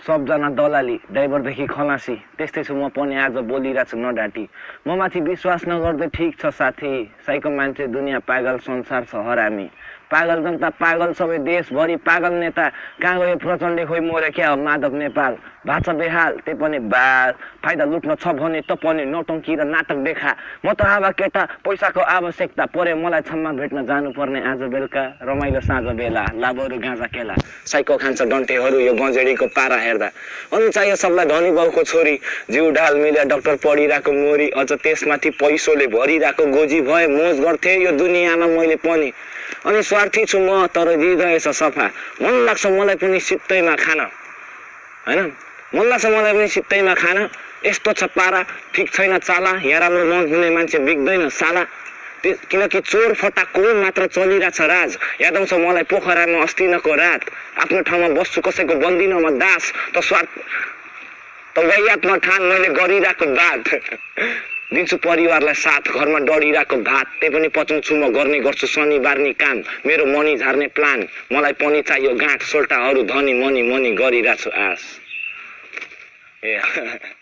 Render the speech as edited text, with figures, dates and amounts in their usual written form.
सबजना दलाली ड्राइभरदेखि खलासी त्यस्तै छु म पनि आज बोलिरहेको छु नडाटी म माथि विश्वास नगर्दै ठिक छ साथी साइको मान्छे दुनियाँ पागल संसार छ हरामी पागल जनता पागल सबै देशभरि पागल नेता कहाँ गयो प्रचण्ड खोइ मोरे क्या हो माधव नेपाल भाछ बेहाल त्यही पनि बाल फाइदा लुट्न छ भने त पनि नौटङ्की र नाटक देखा म त आवा केटा पैसाको आवश्यकता परे मलाई छम्मा भेट्न जानुपर्ने आज बेलुका रमाइलो साँझ बेला लाबोरु गाँजा केला साइको खान्छ डन्टेहरू यो गजेडीको पारा हेर्दा अनि चाहियो सबलाई धनी बाउको छोरी जिउ ढाल मिल्या डाक्टर पढिरहेको मोरी अझ त्यसमाथि पैसोले भरिरहेको गोजी भए मोज गर्थे यो दुनियाँमा मैले पनि अनि स्वार्थी छु म तर हृदय छ सफा मन लाग्छ मलाई पनि सित्तैमा खान हैन मन लाग्छ मलाई पनि सित्तैमा खान यस्तो छ पारा ठिक छैन चाला यहाँ राम्रो मन हुने मान्छे बिग्दैन साला किनकि चोर फटाको मात्र चलिरहेछ राज याद आउँछ मलाई पोखरामा अस्तिनको रात आफ्नो ठाउँमा बस्छु कसैको बन्दिन म दास त स्वार्थ त वायातमा ठान मैले गरिरहेको बात दिन्छु परिवारलाई साथ घरमा डढिरहेको भात त्यही पनि पचाउँछु म गर्ने गर्छु शनिबार नि काम मेरो मनी झार्ने प्लान मलाई पनि चाहियो गाँठ सोल्टाहरू धनी मनी मनी गरिरहेछु आस ए